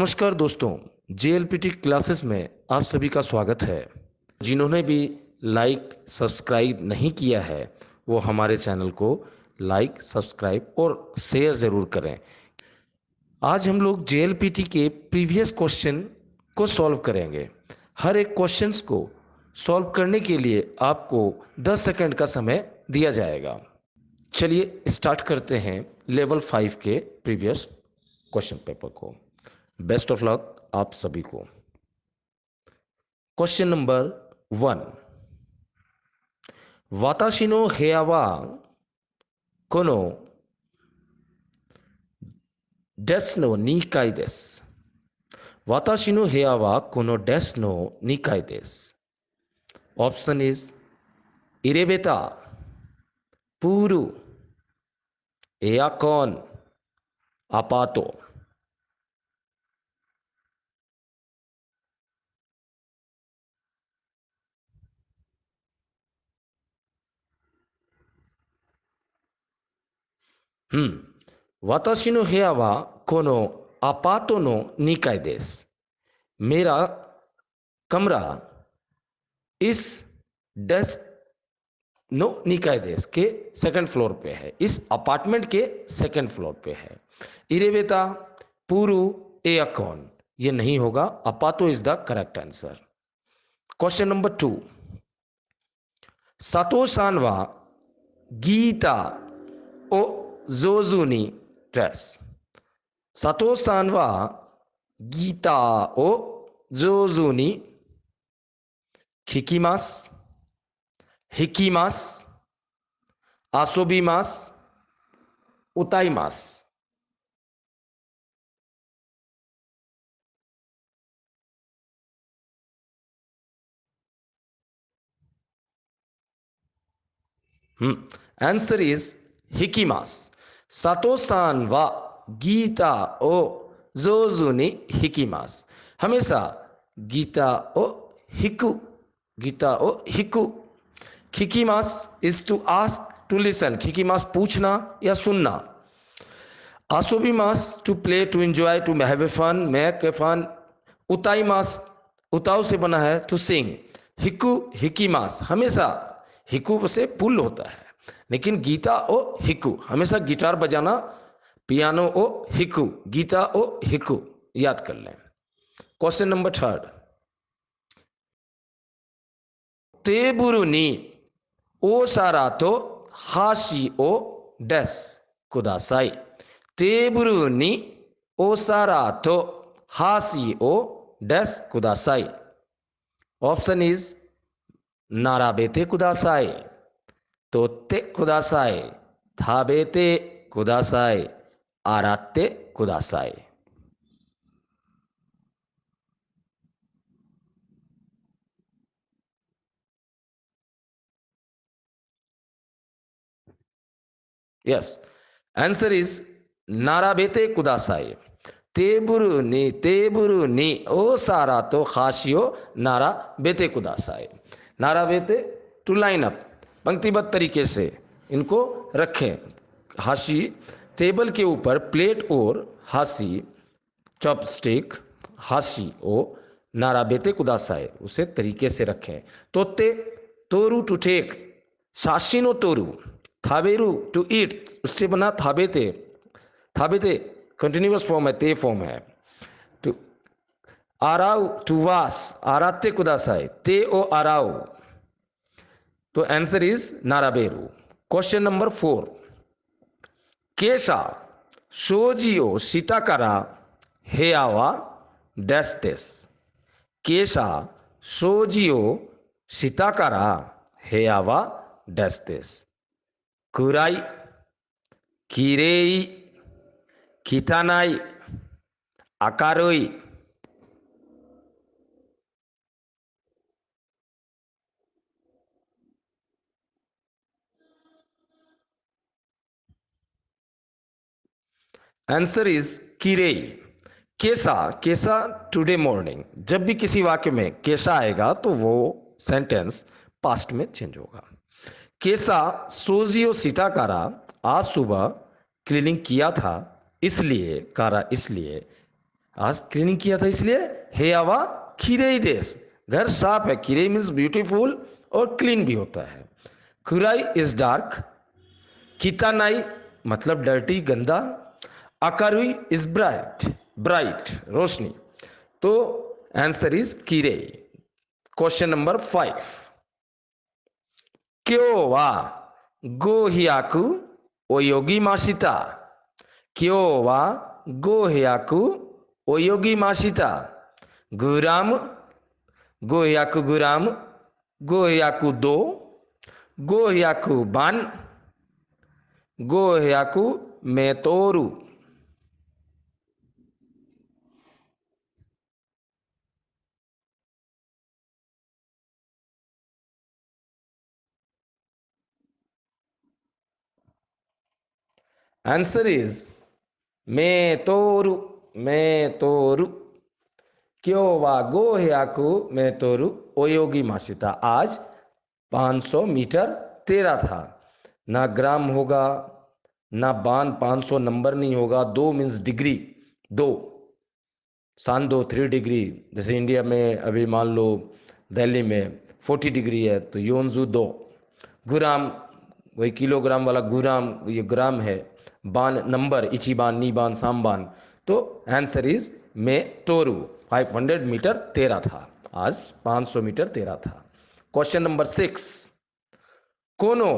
नमस्कार दोस्तों, JLPT classes में आप सभी का स्वागत है। जिन्होंने भी लाइक सब्सक्राइब नहीं किया है वो हमारे चैनल को लाइक सब्सक्राइब और शेयर ज़रूर करें। आज हम लोग जेएलपीटी के प्रीवियस क्वेश्चन को सॉल्व करेंगे। हर एक क्वेश्चंस को सॉल्व करने के लिए आपको 10 सेकंड का समय दिया जाएगा। चलिए स्टार्ट करते हैं लेवल 5 के प्रीवियस क्वेश्चन पेपर को। बेस्ट ऑफ लक आप सभी को। क्वेश्चन नंबर 1, वाताशी नो हेया वा कोनो डेस्क नो निकाई देसु। वाताशी नो हेया वा कोनो डेस्क नो निकाई देसु। ऑप्शन इज इरेबेटा, पूरु, एयरकॉन, अपातो। वाताशी नो हेया वा कोनो अपातो नो निकाई देसु। मेरा कमरा इस डेस्क नो निकाय देश के सेकंड फ्लोर पे है, इस अपार्टमेंट के सेकंड फ्लोर पे है। इरेवेता, पूरु, एयकॉन ये नहीं होगा, अपातो is the correct answer. Question number 2, सातो सान वा गीता ओ जोजुनी ड्रेस। सातो सान वा गीता ओ जोजुनी हिकिमास, हिकिमास, आसोबीमास, उताईमास। आंसर इज हिकिमास। सातो-सान वा गीता ओ जोजुनी हिकिमास। हमेशा गीता ओ हिकु, गीता ओ हिकु। हिकिमास is to ask, to listen. हिकिमास पूछना या सुनना। आसोबीमास to play, to enjoy, to have a fun, make a fun. उताईमास उताव से बना है, टू सिंग। हिकु हिकिमास हमेशा हिकु से पुल होता है, लेकिन गीता ओ हिकु हमेशा गिटार बजाना, पियानो ओ हिकु, गीता ओ हिकु याद कर लें। क्वेश्चन नंबर 3, टेबुरु नी ओसारा तो हाशी ओ डेस कुदासाई। टेबुरु नी ओसारा तो हाशी ओ डेस कुदासाई। ऑप्शन इज नाराबेते कुदासाई, तोते कुदासाई, थाबेते कुदासाई, आराते कुदासाई। यस, आंसर इज नाराबेते कुदासाई। तेबुरु नी ओ सारा तो खाशियो नारा बेते कुदासाई। नारा बेते टू लाइन अप, पंक्तिबद्ध तरीके से इनको रखें। हाशी टेबल के ऊपर, प्लेट और हाशी चॉपस्टिक, हाशी ओ नारा बेते कुदासाई उसे तरीके से रखें। तोते तोरू to take, साशिनो Toru, थाबेरू to eat उससे बना थाबेते, थाबेते कंटिन्यूअस फॉर्म है, ते फॉर्म है। टू आराउ टू वास, आराते कुदासाई, ते ओ आराउ। तो आंसर इज नाराबेरू। क्वेश्चन नंबर 4, केशा शोजियो शिताकारा हेयावा डैश देस। केशा शोजियो शिताकारा हेयावा डैश देस। कुराई, किरेई, कितानाई, आकारोई। आंसर इज किरेई। केसा, केसा टुडे मॉर्निंग। जब भी किसी वाक्य में केसा आएगा तो वो सेंटेंस पास्ट में चेंज होगा। केसा सोजियो सिताकारा, आज सुबह क्लीनिंग किया था, इसलिए कारा इसलिए, आज क्लीनिंग किया था इसलिए हेयावा खीरेई देस, घर साफ है। खीरेई मीन्स ब्यूटीफुल और क्लीन भी होता है। कुराई इज डार्क, कितानाई मतलब डर्टी गंदा, अकारुई इज ब्राइट, ब्राइट रोशनी। तो आंसर इज कीरे। क्वेश्चन नंबर 5, क्यों वा गो हियाकू ओयोगी माशिता, क्यों वा गो हियाकू ओयोगी माशिता, गुराम गो हियाकू गुराम, गो हियाकू दो, गो हियाकू बान, गो हियाकू मेतोरू। Answer is मेतोरू, मेतोरू। क्यों वा गो हियाकू मेतोरू ओयोगी माशिता। आज 500 मीटर तेरा था। ना ग्राम होगा ना बान, 500 नंबर नहीं होगा। दो मीन्स डिग्री, दो सान दो 3 डिग्री। जैसे इंडिया में अभी मान लो दिल्ली में 40 डिग्री है तो योनजू दो। गुराम वही किलोग्राम वाला गुराम, ये ग्राम है। बान नंबर, इचिबान नीबान सामबान। तो आंसर इज में टोरू। 500 मीटर तेरा था, आज 500 मीटर तेरा था। क्वेश्चन नंबर 6, कोनो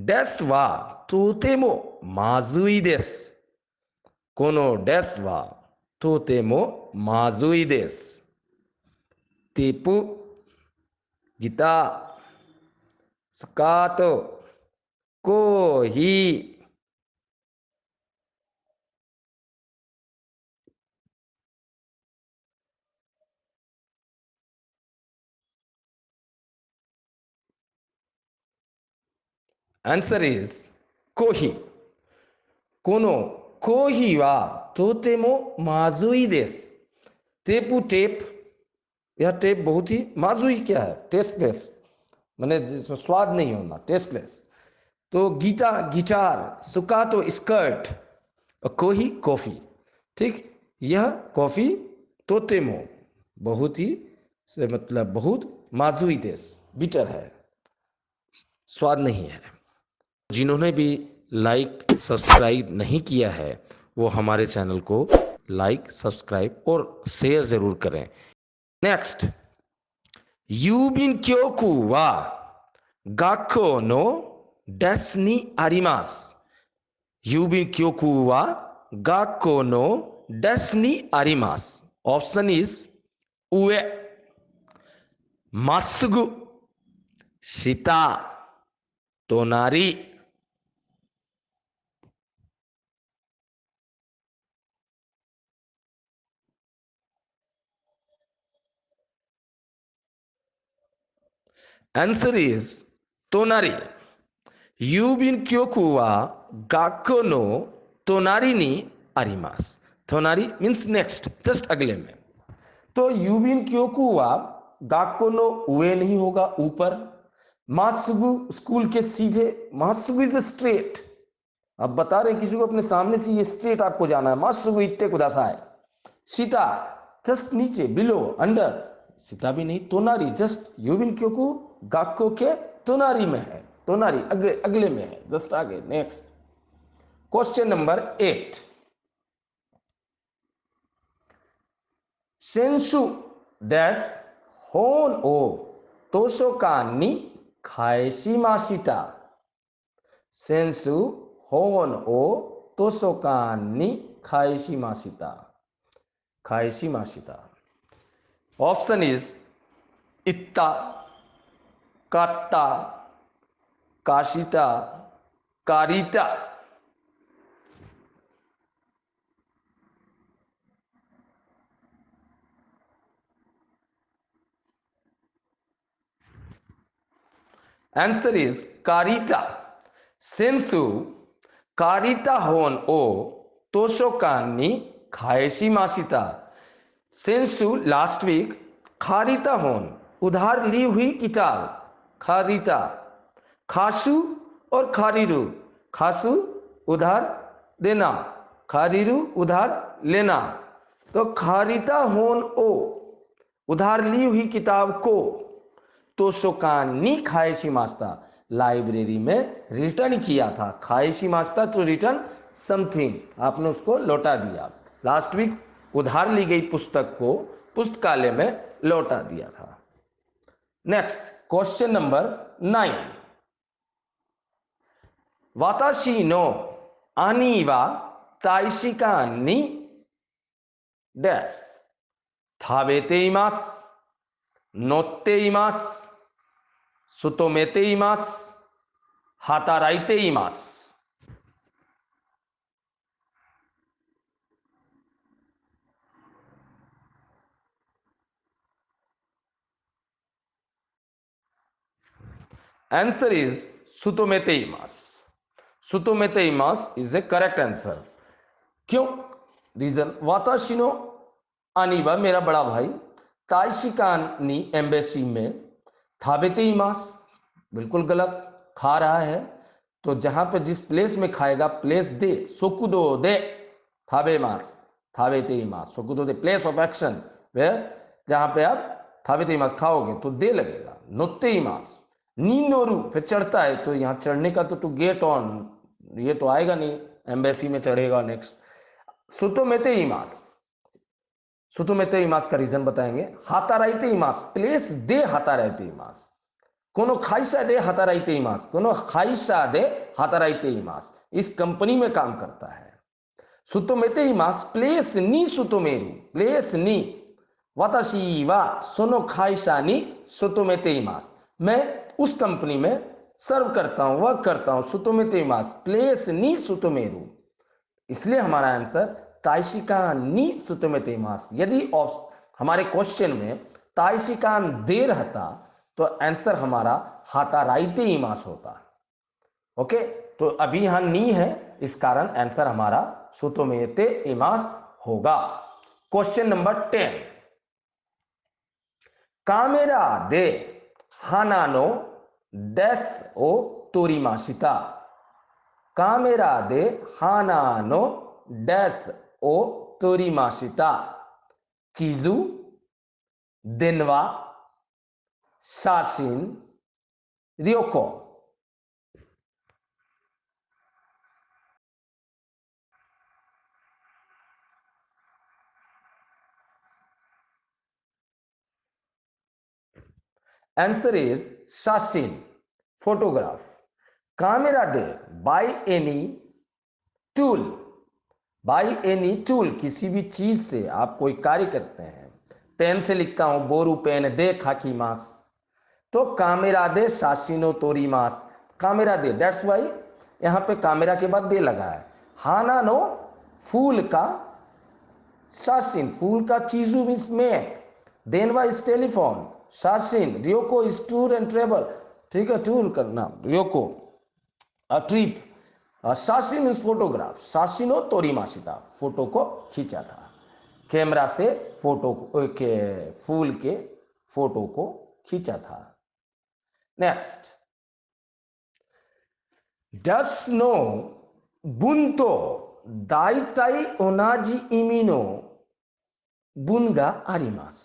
डेस वा तोतेमो माजुई देस, कोनो डेस वा तोतेमो माजुई देस, टीपू, गीता, स्कातो, कोही। आंसर इज कोही। कोनो कोही वा तोतेमो माजुई देस, टेपू टेप, यह टेप बहुत ही, माजुई क्या है, टेस्टलेस, मैंने जिसमें स्वाद नहीं होना, टेस्टलेस। तो गीता गिटार, सुकातो स्कर्ट, और कोही कॉफी। ठीक, यह कॉफी तोतेमो बहुत ही से मतलब बहुत, माजुई देश बिटर है, स्वाद नहीं है। जिन्होंने भी लाइक सब्सक्राइब नहीं किया है वो हमारे चैनल को लाइक सब्सक्राइब और शेयर जरूर करें। नेक्स्ट, यूबिन क्योकू वा गाको नो डेस नि आरिमास, यूबिन क्योकू वा गाको नो डेस नि आरिमास। ऑप्शन इज उए, मासुगु, शिता, तोनारी। Answer is तोनारी। यूबिन क्योकू वा गाको नो तोनारी नी आरिमास। तोनारी मीन्स नेक्स्ट, जस्ट अगले में। तो यूबिन क्योकू वा गाको नो उए नहीं होगा, ऊपर। मासुगु स्कूल के सीधे, मासुगु इज स्ट्रेट। अब बता रहे हैं किसी को अपने सामने से ये स्ट्रेट आपको जाना है, मासुगु इट्टे कुदासा है। सीता जस्ट नीचे, बिलो, अंडर, सीता भी नहीं। तोनारी जस्ट यूबिन क्योकू गाको के तोनारी में है, तोनारी अगले अगले में है, जस्ट आगे। नेक्स्ट, क्वेश्चन नंबर 8, सेंसु डैश होन ओ तोशोका नि खाएशिमाशिता, सेंसु होन ओ तोशोका नि खाएशिमाशिता, खाएशिमाशिता। ऑप्शन इज इत्ता, कात्ता, काशिता, कारिता। Answer is कारिता। सेंसु कारिता होन ओ तोशोकान नि खाएशिमाशिता। सेंसु लास्ट वीक, खारिता होन उधार ली हुई किताब, खारिता। खासु और खारिरु, खासु उधार देना, खारिरु उधार लेना। तो खारिता होन ओ, उधार ली हुई किताब को तो शोकानी खाएशी मास्ता, लाइब्रेरी में रिटर्न किया था। खाएशी मास्ता तो रिटर्न समथिंग, आपने उसको लौटा दिया। लास्ट वीक उधार ली गई पुस्तक को पुस्तकालय में लौटा दिया था। नेक्स्ट क्वेश्चन नंबर 9, वाताशी नो आनी वा ताइशिका नी डैश थाबेते इमास, नोत्ते इमास, सुतोमेते इमास, हाताराइते इमास। Answer is सुतोमेते इमास। सुतोमेते इमास इज ए करेक्ट आंसर। क्यों? रीजन, वाताशिनो आनीबा मेरा बड़ा भाई, ताइशिकानी एम्बेसी में, थाबेते इमास बिल्कुल गलत, खा रहा है। तो जहां पे जिस प्लेस में खाएगा प्लेस दे, सोकुदो दे थाबे मास, थाबेते इमास, सोकुदो दे प्लेस ऑफ एक्शन, वे जहां पे आप थाबेते इमास खाओगे तो दे लगेगा। नोत्ते इमास, नी नोरू पे चढ़ता है, तो यहां चढ़ने का तो टू गेट ऑन, ये तो आएगा नहीं, एम्बेसी में चढ़ेगा। नेक्स्ट सुतोमेते इमास, सुतोमेते इमास का रीजन बताएंगे। हाताराइते इमास, प्लेस दे हाताराइते इमास, कोनो खाइशा दे हाताराइते इमास, कोनो खाइशा दे हाताराइते इमास, इस कंपनी में काम करता है। सुतोमेते इमास, प्लेस नी सुतोमेरु, प्लेस नी, वाताशी वा सोनो खाइशा नी सुतोमेते इमास, मैं उस कंपनी में सर्व करता हूं, वर्क करता हूं। सुतोमेते इमास, प्लेस नी सुतोमेरु, इसलिए हमारा आंसर ताइशिकान नी सुतोमेते इमास। यदि हमारे क्वेश्चन में ताइशिकान दे रहता तो आंसर हमारा हाताराइते इमास होता। ओके, तो अभी यहां नी है, इस कारण आंसर हमारा सुतोमेते इमास होगा। क्वेश्चन नंबर 10, कामेरा दे हानानो डेस ओ तोरिमाशिता, कामेरा दे हानानो डेस ओ तोरिमाशिता, चीजू, दिनवा, शाशिन, रियोको। आंसर इज शाशिन, फोटोग्राफ। कामेरा दे, by any tool, by any tool, किसी भी चीज से आप कोई कार्य करते हैं। पेन से लिखता हूं, बोरू पेन दे खाकी मास, तो कामेरा दे शाशिनो तोरी मास, कामेरा दे, दैट्स वाई यहां पे कामेरा के बाद दे लगा है। हाना नो, फूल का, शाशिन फूल का, चीजू मीन्स मैप, देनवा इज टेलीफोन, शाशिन, रियोको इज टूर एंड ट्रेवल, ठीक है, टूर करना, रियोको अ ट्रिप, शाशिन इज फोटोग्राफ, शाशिनो तोरीमाशिता, फोटो को खींचा था, कैमरा से फोटो के, फूल के फोटो को खींचा था। नेक्स्ट, डस नो बुनतो दाइताई ओनाजी इमिनो बुनगा आरिमास,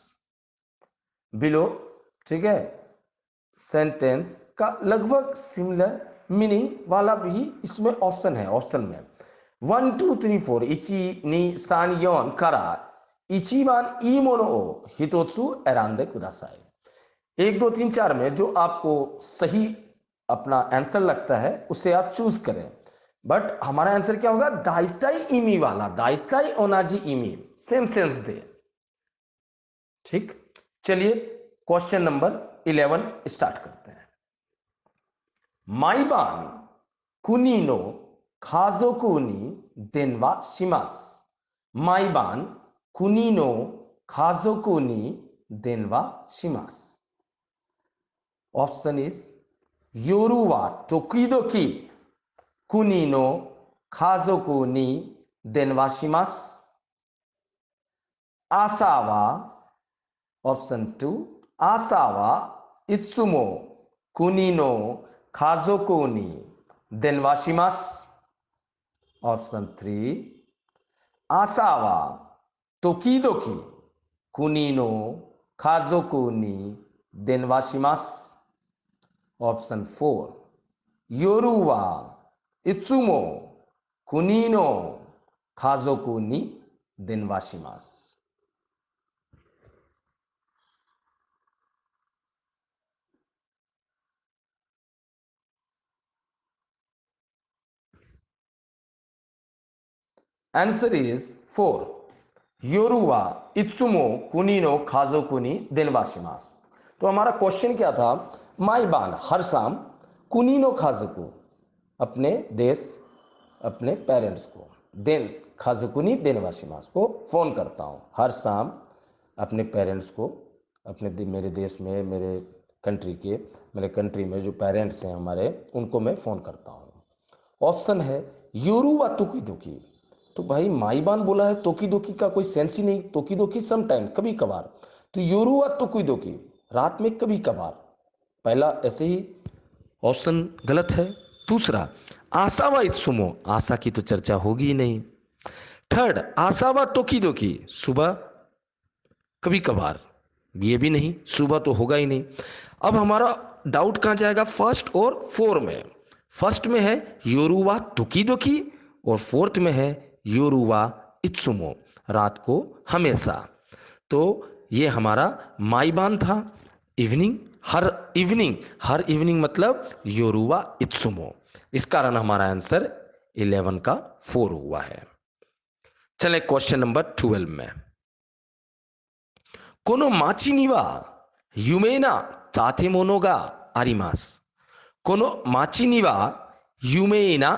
बिलो, ठीक है, सेंटेंस का लगभग सिमिलर मीनिंग वाला भी इसमें ऑप्शन है। ऑप्शन में 1 2 3 4 इची नी सान योन करा इचीवान ई मोनो हितोत्सु एरांदे कुदासाई, 1 2 3 4 में जो आपको सही अपना आंसर लगता है उसे आप चूज करें। बट हमारा आंसर क्या होगा? दाइताई इमी वाला, दाइताई ओनाजी इमी, सेम सेंस दे। ठीक, चलिए क्वेश्चन नंबर 11 स्टार्ट करते हैं। माइबान कुनी नो खाजोकुनी देनवा शिमास, माइबान कुनी नो खाजोकुनी देनवा शिमास। ऑप्शन इज योरुवा टोकिदोकी कुनी नो खाजोकुनी देनवा शिमास, आसावा, ऑप्शन 2 आसावा इत्सुमो कुनी नो खाजोको नि Denwa शिमास, option 3 Asawa Tokidoki kuni no kazoku ni denwashimasu. Option 4. Yoru wa itsumo kuni no kazoku ni denwashimasu. Answer is 4. Yoru वा इत्सुमो कुनी नो खाजोकु नि देनवाशिमास। तो हमारा क्वेश्चन क्या था, माई बान हर शाम कुनी नो खाजोकु अपने देश अपने पेरेंट्स को, देन खाजोकु नि देनवाशिमास को फोन करता हूँ, हर शाम अपने पेरेंट्स को, अपने मेरे देश में, मेरे कंट्री में जो पेरेंट्स हैं हमारे, उनको मैं फोन करता हूँ। ऑप्शन है योरू वा तुकी दुकी। तो भाई माई बान बोला है, तोकी दोकी का कोई सेंस ही नहीं। तोकी दोकी समटाइम, कभी कभार, तो योरू वा तोकी दोकी रात में कभी कभार, पहला ऐसे ही ऑप्शन गलत है। दूसरा आशा वा इत्सुमो, आशा की तो चर्चा होगी ही नहीं। थर्ड आशा वा तोकी दोकी, सुबह कभी कभार, ये भी नहीं, सुबह तो होगा ही नहीं। अब हमारा डाउट कहां जाएगा, फर्स्ट और फोर में। फर्स्ट में है योरू वा तुकी दोकी और फोर्थ में है योरू वा इत्सुमो, रात को हमेशा। तो ये हमारा माईबान था, इवनिंग, हर इवनिंग मतलब योरू वा इत्सुमो। इस कारण हमारा आंसर 11 का 4 हुआ है। चलें क्वेश्चन नंबर 12 में। कोनो माची नि वा यूमेना तातेमोनो गा आरिमासु। कोनो माची नि वा यूमेना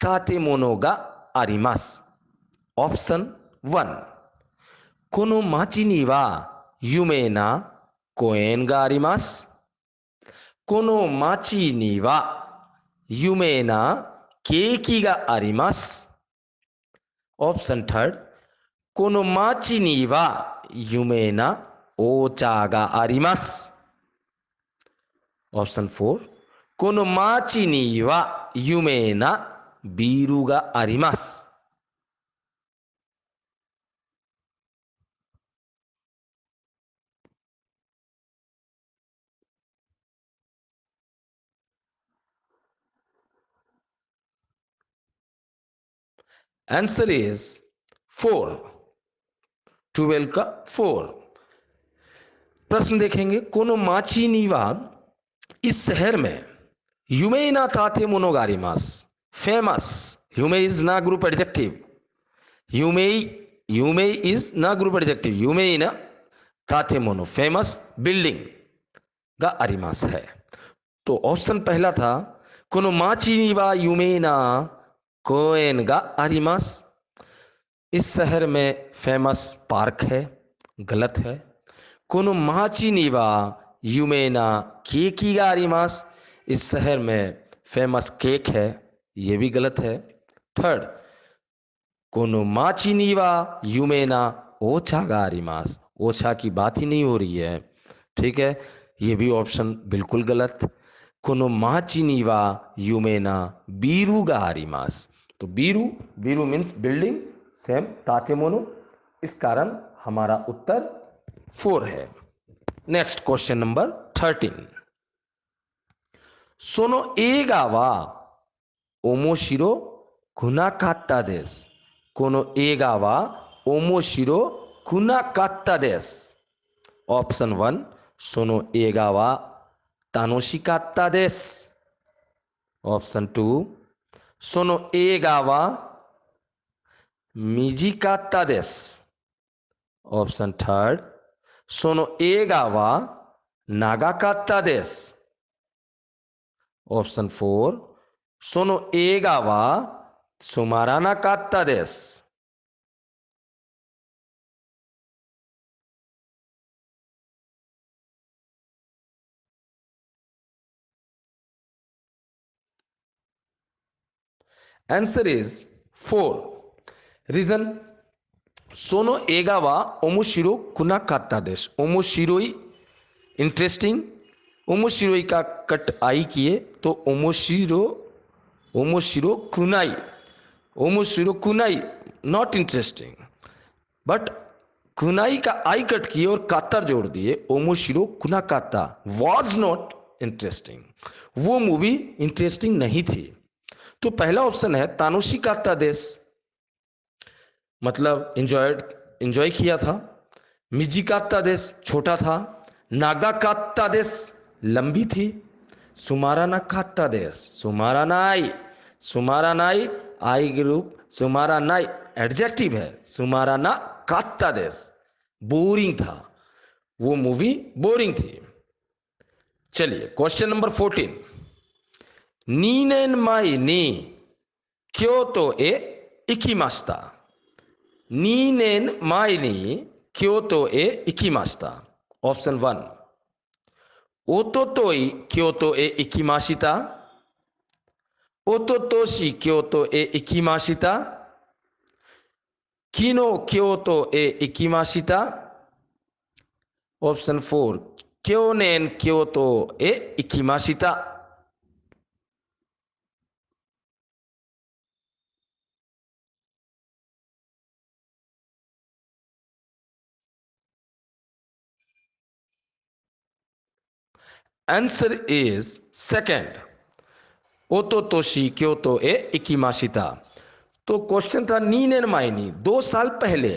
तातेमोनो गा आरिमासु। ऑप्शन 1. कोनो माची नि वा यूमेना कोएन गा आरिमासु। कोनो माची नि वा यूमेना केकी गा आरिमासु। ऑप्शन 3. कोनो माची नि वा यूमेना ओचा गा आरिमासु। ऑप्शन 4. कोनो माची नि वा यूमेना बीरू गा आरिमासु। आंसर इज 4, 12 का 4। प्रश्न देखेंगे, कोनो माची नीवा इस शहर में यूमेना ताते मोनोगारिमास फेमस। यूमे इज ना ग्रुप एडजेक्टिव, यूमे इज ना ग्रुप एडजेक्टिव, यूमेना ताते मोनो फेमस बिल्डिंग गा अरिमास है। तो ऑप्शन पहला था कोनो माची नीवा यूमेना कोएन गा आरिमास, इस शहर में फेमस पार्क है, गलत है। कोनो माची नीवा यूमेना केकी गा आरिमास, इस शहर में फेमस केक है, ये भी गलत है। थर्ड, कोनो माची नीवा यूमेना ओछा गा आरिमास, ओछा की बात ही नहीं हो रही है, ठीक है, ये भी ऑप्शन बिल्कुल गलत। कोनो माची नीवा यूमेना बीरू गा आरिमास, तो बीरू मीन्स बिल्डिंग, सेम तातेमोनो, इस कारण हमारा उत्तर 4 है। Next question number 13। सोनो एगा वा ओमोशिरो कुनाकात्ता देस। कोनो एगा वा ओमोशिरो कुनाकात्ता देस। ऑप्शन 1 सोनो एगा वा तानोशिकात्ता देस। ऑप्शन 2 सोनो एगा वा मिजिकात्ता देस। ऑप्शन 3 सोनो एगा वा नागाकात्ता देस। ऑप्शन 4 सोनो एगा वा सुमारानाकात्ता देस। Answer is 4। रीजन, सोनो एगा वा ओमोशिरो कुनाकात्ता देस। ओमोशिरोई इंटरेस्टिंग, ओमोशिरोई का कट आई किए तो ओमोशिरो कुनाई नॉट इंटरेस्टिंग, बट कुनाई का आई कट किए और कातर जोड़ दिए, ओमोशिरो कुना काता वॉज नॉट इंटरेस्टिंग, वो मूवी इंटरेस्टिंग नहीं थी। तो पहला ऑप्शन है तानोशी काता देश, मतलब एंजॉय किया था। मिजी काता देश छोटा था। नागा काता देश लंबी थी। सुमारा ना काता देश, सुमारा नाई आई ग्रुप, सुमारा नाई एडजेक्टिव है, सुमारा ना काता देश बोरिंग था, वो मूवी बोरिंग थी। चलिए क्वेश्चन नंबर 14, नीनेन माई नी क्योतो ए इकिमास्ता, नीनेन माई नी क्योतो ए इकिमास्ता। ऑप्शन 1 ओतोतोई क्योतो ए इकिमाशिता, ओतोतोशी क्योतो ए इकिमाशिता, किनो क्योतो ए इकिमाशिता। ऑप्शन 4 क्योनेन क्योतो ए इकिमाशिता। आंसर इज सेकंड, ओतोतोशी क्योतो ए इकिमाशिता। तो क्वेश्चन था नीनेन मायनी 2 साल पहले,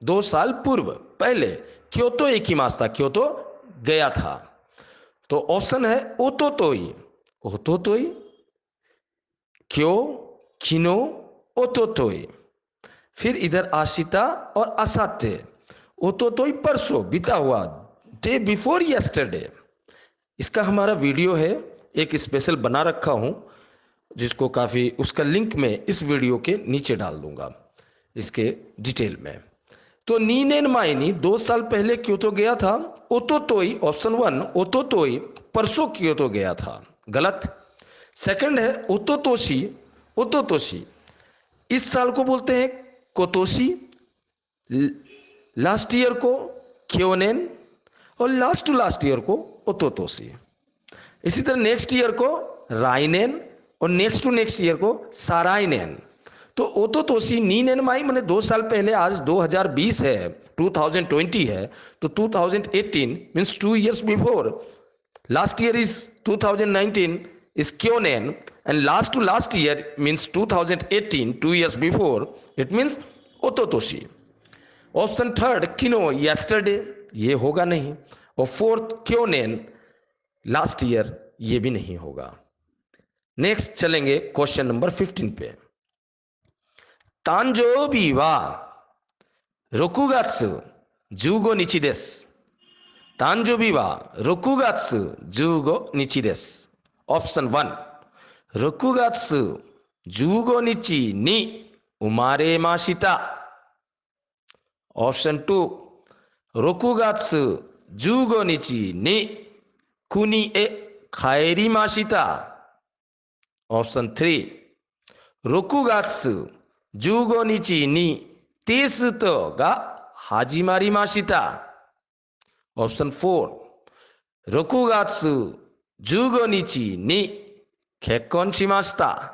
2 साल पूर्व पहले क्योतो इकिमास्ता, क्योतो गया था। तो ऑप्शन है ओतोतोई, ओतोतोई, क्यो, किनो, ओतोतोई। फिर इधर आशिता और असाते, ओतोतोई परसों बीता हुआ, डे बिफोर यस्टरडे। इसका हमारा वीडियो है, एक स्पेशल बना रखा हूं, जिसको काफ़ी उसका लिंक मैं इस वीडियो के नीचे डाल दूंगा इसके डिटेल में। तो नीनेन मायनी 2 साल पहले क्योतो गया था। ओतोतोई ऑप्शन 1 ओतोतोई परसों क्योतो गया था, गलत। सेकंड है ओतोतोशी, ओतोतोशी इस साल को बोलते हैं कोतोशी, लास्ट ईयर को क्योनेन, और लास्ट टू लास्ट ईयर को ओतोतोशी। इसी तरह नेक्स्ट ईयर को राइनेन और नेक्स्ट टू नेक्स्ट ईयर को साराइनेन। तो ओतोतोशी नीनेन माई मैंने 2 साल पहले, आज 2020 है, 2020 है, तो 2018 means 2 years before, last year is 2019 is Kyonen, and last to last year means 2018, 2 years before, it means ओतोतोशी। ऑप्शन थर्ड किनो yesterday, ये होगा नहीं। और फोर्थ क्योनेन लास्ट ईयर, ये भी नहीं होगा। नेक्स्ट चलेंगे क्वेश्चन नंबर 15 पे। तांजोबी वा 6月15日です。誕生日は6月15日です。オプション1、6月15日に生まれました。オプション2、6月15日に国へ帰りました。オプション3、6月15日にテストが始まりました。オプション4、6月15日に結婚しました。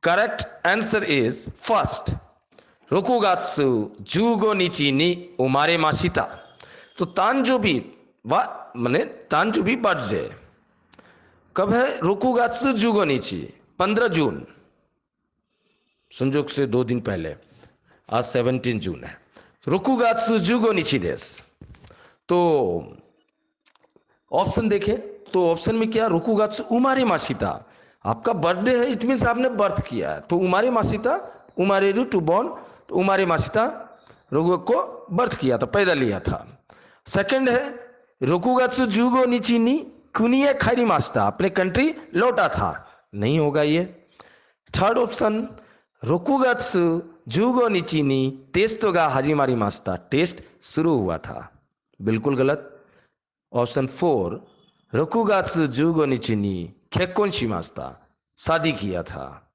Correct answer is first, 6月15日に生まれました。तो तांजोबी वा माने तांजोबी बर्थडे कब है? 6月15日, 15 जून, संजोग से 2 दिन पहले, आज 17 जून है। 6月15日です। तो ऑप्शन देखें तो ऑप्शन में क्या, 6月生まれました, आपका बर्थडे है, इट मीन्स आपने बर्थ किया है, तो उमारे मासिता, उमारेरू टू बॉर्न, तो उमारे मासिता रोगो को बर्थ किया था, पैदा लिया था। सेकंड है 6月15日に国へ帰りました, अपने कंट्री लौटा था, नहीं होगा ये। थर्ड ऑप्शन 6月15日にテストが始まりました, टेस्ट शुरू हुआ था, बिल्कुल गलत। ऑप्शन 4 6月15日に結婚しました, शादी किया था,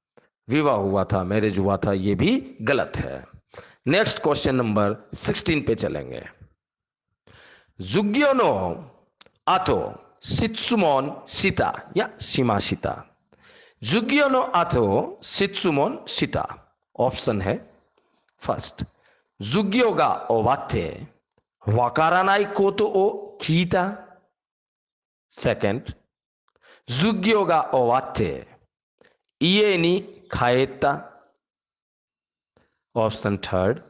विवाह हुआ था, मैरिज हुआ था, ये भी गलत है। नेक्स्ट क्वेश्चन नंबर 16 पे चलेंगे। जुग्यो नो आतो शित्सुमोन शिता या शिमाशिता। जुगियो नो आतो शित्सुमोन शिता। ऑप्शन है फर्स्ट जुगियो गा ओवाते वकारानाई कोतो ओ कीता। सेकंड जुगियो गा ओवाते इए नी खाएता। ऑप्शन थर्ड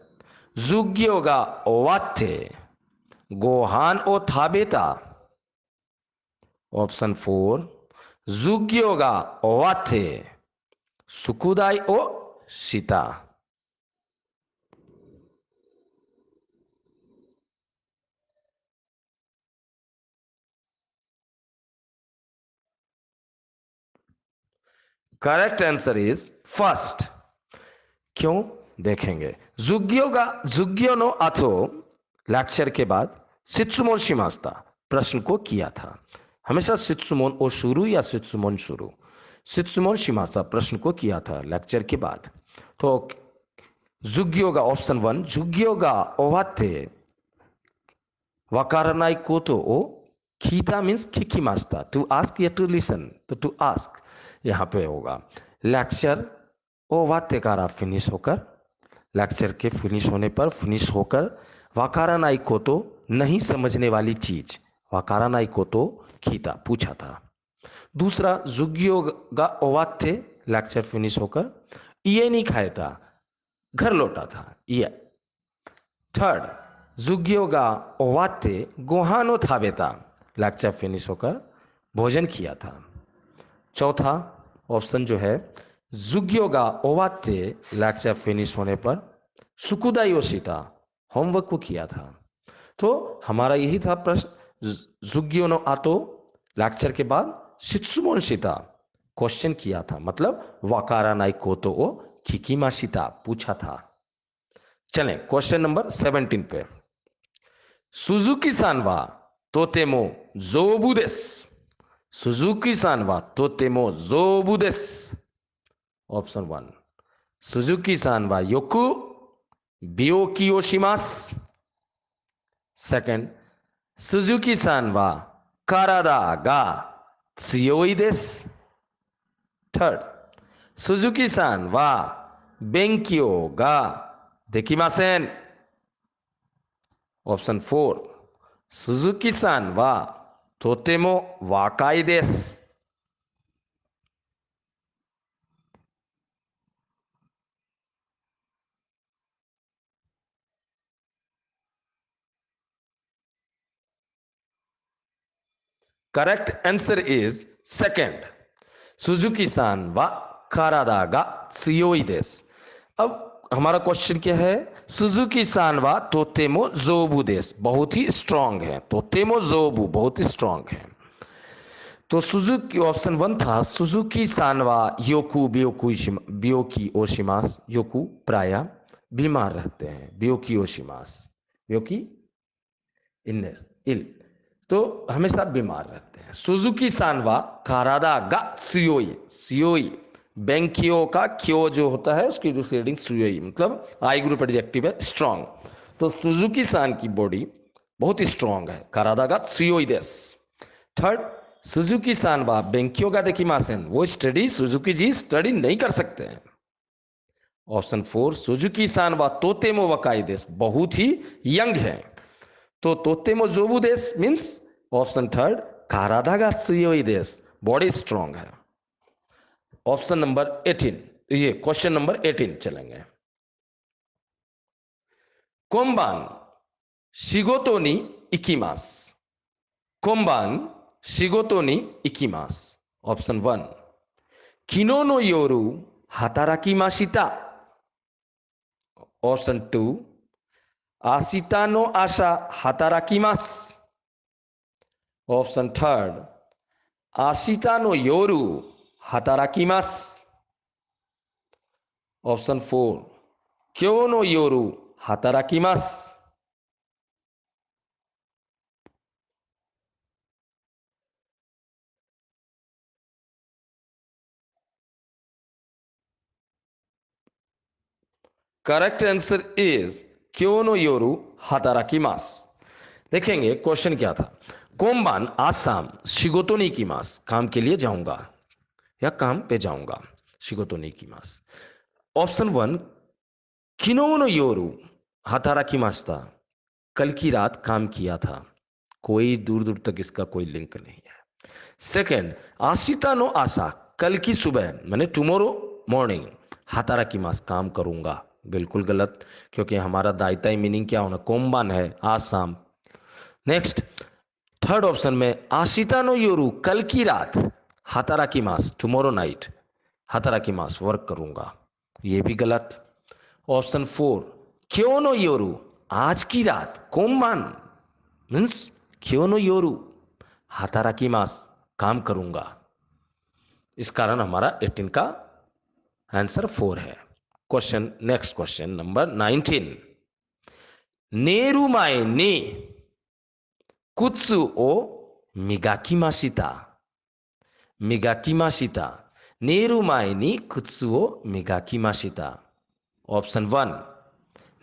जुगियो गा ओवाते गोहान ओ थाबेता। ऑप्शन फोर जुगियो गा ओवाते सुकुदाई ओ शिता। Correct answer is first. क्यों देखेंगे। जुग्यो नो आथो लेक्चर के बाद सित्सुमोन शिमास्ता प्रश्न को किया था। हमेशा सित्सुमोन ओ शुरू या सित्सुमोन शुरू, सित्सुमोन शिमास्ता प्रश्न को किया था लेक्चर के बाद। तो जुग्योगा ऑप्शन वन जुग्योगा ओवाते वकारानाई कोतो ओ खीता मीन्स खिकी मास्ता टू आस्क या टू लिसन। तो टू आस्क यहां पे होगा। लेक्चर ओ वाते कारा फिनिश होकर, लेक्चर के फिनिश होने पर फिनिश होकर वाकारानाई को तो नहीं समझने वाली चीज वाकारानाई को तो खीता पूछा था। दूसरा जुग्योगा ओवाते लेक्चर फिनिश होकर ये नहीं खाया था घर लौटा था ये। थर्ड जुग्योगा ओवाते गोहानो थाबेता लेक्चर फिनिश होकर भोजन किया था। चौथा ऑप्शन जो है जुग्योगा ओवाते लेक्चर फिनिश होने पर सुकुदा योशिता होमवर्क को किया था। तो हमारा यही था प्रश्न जुग्यो नो आतो लेक्चर के बाद शित्सुमोन शिता क्वेश्चन किया था, मतलब वाकारा नाई कोतो ओ खिकीमा शिता पूछा था। चलें क्वेश्चन नंबर 17 पे। सुजुकी सान वा तोतेमो जोबु देसु। सुजुकी सान वा तोतेमो जोबु देसु। ऑप्शन वन सुजुकी सान वा योकु बियोकी ओ शिमासु। सेकंड सुजुकी सान वा कारादा गा त्सुयोई देसु। थर्ड सुजुकी सान वा बेंकियो गा देकिमासेन। ऑप्शन फोर सुजुकी सान वा तोतेमो वाकाई देसु। करेक्ट आंसर इज सेकंड सुजुकी सान वा कारादा गा त्सुयोई देसु। अब हमारा क्वेश्चन क्या है। सुजुकी सान वा तोतेमो जोबु देसु बहुत ही स्ट्रांग है, तोतेमो जोबु बहुत ही स्ट्रांग है। तो सुजुकी ऑप्शन वन था सुजुकी सानवा योकू बियोकी ओशिमास। योकू प्राय बीमार रहते हैं, बियोकी ओशिमास बियोकी इलनेस इल तो हमेशा बीमार रहते हैं। सुजुकी सानवा कारादा गा सुयोई सुयोई बेंकियो का क्यो जो होता है उसकी रिसेडिंग सुयोई मतलब आई ग्रुप एडजेक्टिव है स्ट्रांग। तो सुजुकी सान की बॉडी बहुत ही स्ट्रांग है, कारादा गा सुयोई देस। थर्ड सुजुकी सान वा बेंकियो गा देकिमासेन वो स्टडी सुजुकी जी स्टडी नहीं कर सकते हैं। ऑप्शन फोर सुजुकी सान वा तोतेमो वकाई देश बहुत ही यंग है। तो तोतेमो जोबु देश मीन्स ऑप्शन थर्ड कारादा गा सुयोई देश बॉडी स्ट्रांग है। ऑप्शन नंबर 18 ये क्वेश्चन नंबर 18 चलेंगे। कोम्बान शिगोतो नि इकिमास। कोम्बान शिगोतो नि इकिमास। ऑप्शन वन किनो नो योरु हाताराकिमाशिता। ऑप्शन टू आशिता नो आशा हाताराकिमास। ऑप्शन थर्ड आशिता नो योरु हाताराकिमास। ऑप्शन फोर क्यो नो योरु हाताराकिमास। करेक्ट आंसर इज क्यो नो योरु हाताराकिमास। देखेंगे क्वेश्चन क्या था। कोम्बान आज शाम शिगोतो नहीं की मास, काम के लिए जाऊंगा या काम पे जाऊंगा, शिगोतो नहीं की मास। ऑप्शन वन, किनोनो योरू हाथाराकी मास्ता, कल की रात काम किया था। कोई दूर दूर तक इसका कोई लिंक नहीं है। सेकंड, आशिता नो आशा, कल की सुबह मैंने टुमारो मॉर्निंग, हाथाराकी मास, काम करूंगा। बिल्कुल गलत, क्योंकि हमारा दाइताई मीनिंग क्या होना, कोम्बान है, आज शाम। नेक्स्ट, थर्ड ऑप्शन में आशिता नो योरू, कल की रात, हाथाराकी मास, टुमारो नाइट, हाथाराकी मास, वर्क करूंगा। ये भी गलत। ऑप्शन फोर, क्यों नो योरू, आज की रात, कोम्बान मीन्स क्यों नो योरू, हाथाराकी मास, काम करूंगा। इस कारण हमारा 18 का आंसर 4 है। क्वेश्चन, नेक्स्ट क्वेश्चन नंबर 19, नेरुमाए ने कुत्सु ओ मिगाकिमाशिता, मिगाकिमाशिता, नेरुमाए नि कुत्सु ओ मिगाकिमाशिता। ऑप्शन वन,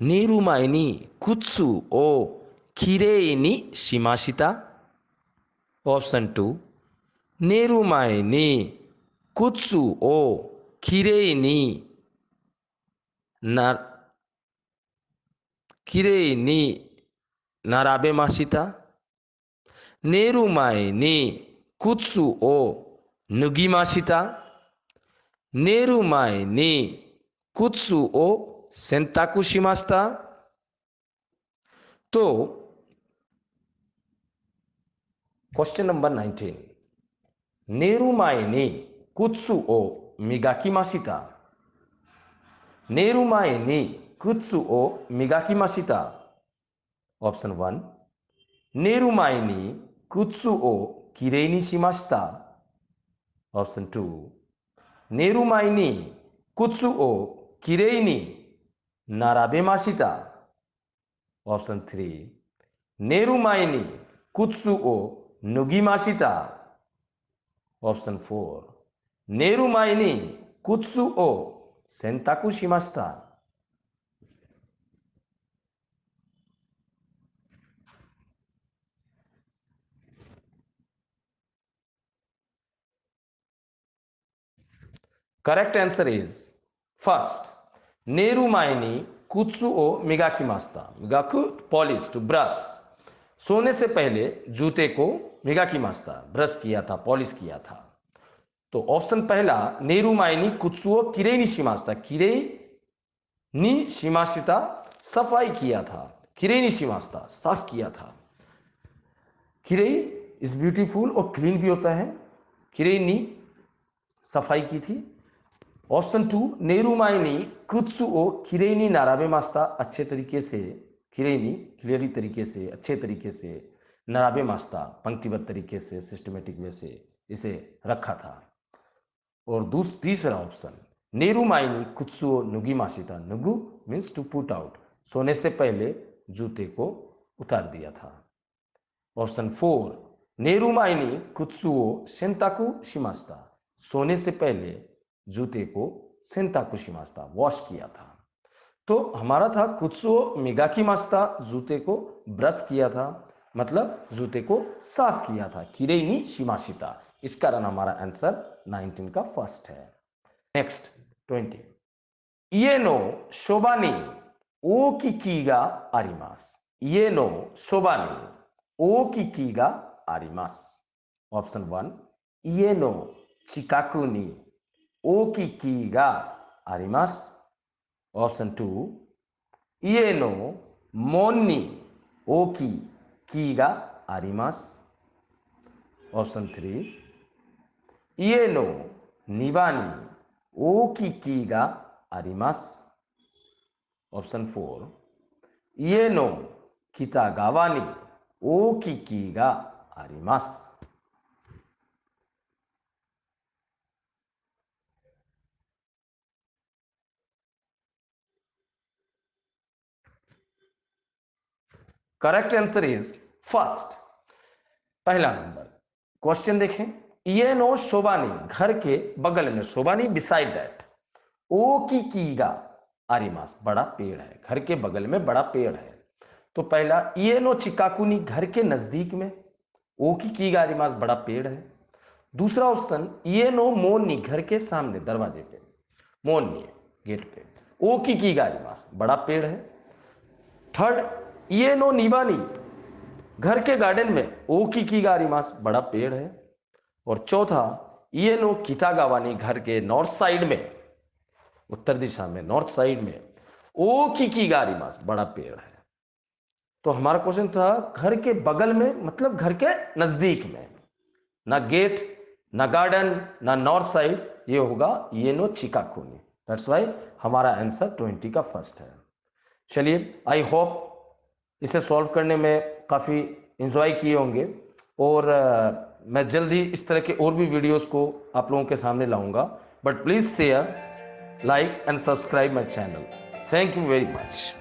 नेरुमाए नि कुत्सु ओ किरेई नि शिमाशिता। ऑप्शन टू, नेरुमाए नि कुत्सु ओ किरेई नि ना किरेई नि नाराबे माशिता। नेरुमाए नि कुत्सु ओ नुगी माशिता। नेरुमाए नि कुत्सु ओ सेंताकु शिमास्ता। तो क्वेश्चन नंबर 19, नेरुमाए नि कुत्सु ओ मिगाकी माशिता, नेरुमाए नि कुत्सु ओ मिगाकी माशिता। ऑप्शन वन, नेरुमाए नि कुत्सु ओ किरेई नि शिमाशिता। ऑप्शन टू, नेरुमाए नि कुत्सु ओ किरेई नि नाराबे माशिता। ऑप्शन थ्री, नेरुमाए नि कुत्सु ओ नुगी माशिता। ऑप्शन फोर, नेरुमाए नि कुत्सु ओ सेंताकु शिमाशिता। करेक्ट आंसर इज फर्स्ट, नेरुमाए नि कुत्सु ओ मिगाकी मास्ता, मिगाकु पॉलिश, टू ब्रश। सोने से पहले जूते को मिगाकी मास्ता, ब्रश किया था, पॉलिश किया था। तो ऑप्शन पहला, नेरुमाए नि कुत्सुओ किरेई नि शिमास्ता, किरेई नि शिमाशिता, सफाई किया था, किरेई नि शिमास्ता, साफ किया था। किरेई इज ब्यूटीफुल और क्लीन भी होता है, किरेई नि सफाई की थी। ऑप्शन टू, नेरुमाए नि कुत्सु ओ किरेई नि नाराबे मास्ता, अच्छे तरीके से, किरेई नि क्लियरली तरीके से, अच्छे तरीके से, नाराबे मास्ता, पंक्तिबद्ध तरीके से, सिस्टमेटिक वे से इसे रखा था। और तीसरा ऑप्शन, नेरुमाए नि कुत्सु ओ नुगी माशिता, नुगु मीन्स टू पुट आउट, सोने से पहले जूते को उतार दिया था। ऑप्शन फोर, नेरुमाए नि कुत्सु ओ सेंताकु शिमास्ता, सोने से पहले जूते को सेंताकु शिमास्ता, वॉश किया था। तो हमारा था कुत्सुओ मिगाकी मास्ता, जूते को ब्रश किया था, मतलब जूते को साफ किया था, किरेई नि शिमाशिता। इस कारण हमारा आंसर 19 का फर्स्ट है। नेक्स्ट 20, ये नो शोबानी ओ की कीगा आरिमास, ये नो शोबानी ओ की कीगा आरिमास। ऑप्शन वन, ये नो चिकाकू नि ओ की कीगा आरिमास। ऑप्शन टू, ये नो मोन नि ओ की कीगा आरिमास। ऑप्शन थ्री, ये नो निवा नि ओ की कीगा आरिमास। ऑप्शन फोर, ये नो कितागावा नि ओ की कीगा आरिमास। करेक्ट आंसर इज फर्स्ट, पहला नंबर। क्वेश्चन देखें, ये नो शोबानी, घर के बगल में, शोबानी बिसाइड दैट, ओ की कीगा आरिमास, बड़ा पेड़ है, घर के बगल में बड़ा पेड़ है। तो पहला, ये नो चिकाकुनी, घर के नजदीक में, ओ की कीगारिमास बड़ा पेड़ है। दूसरा ऑप्शन ये नो मोनी, घर के सामने दरवाजे पे मोनी है, गेट पे। ओ की कीगारिमास बड़ा पेड़ है। थर्ड ये नो निवानी, घर के गार्डन में ओ की कीगारिमास बड़ा पेड़ है। और चौथा ये नो कितागावानी, घर के नॉर्थ साइड में, उत्तर दिशा में नॉर्थ साइड में ओ की कीगारिमास बड़ा पेड़ है। तो हमारा क्वेश्चन था घर के बगल में, मतलब घर के नजदीक में, ना गेट ना गार्डन ना नॉर्थ साइड, ये होगा ये नो चिकाकोनी। दैट्स वाई हमारा आंसर 20 का फर्स्ट है। चलिए, आई होप इसे सॉल्व करने में काफ़ी इंजॉय किए होंगे। और मैं जल्द ही इस तरह के और भी वीडियोस को आप लोगों के सामने लाऊंगा। But please share, like and subscribe my channel. Thank you very much.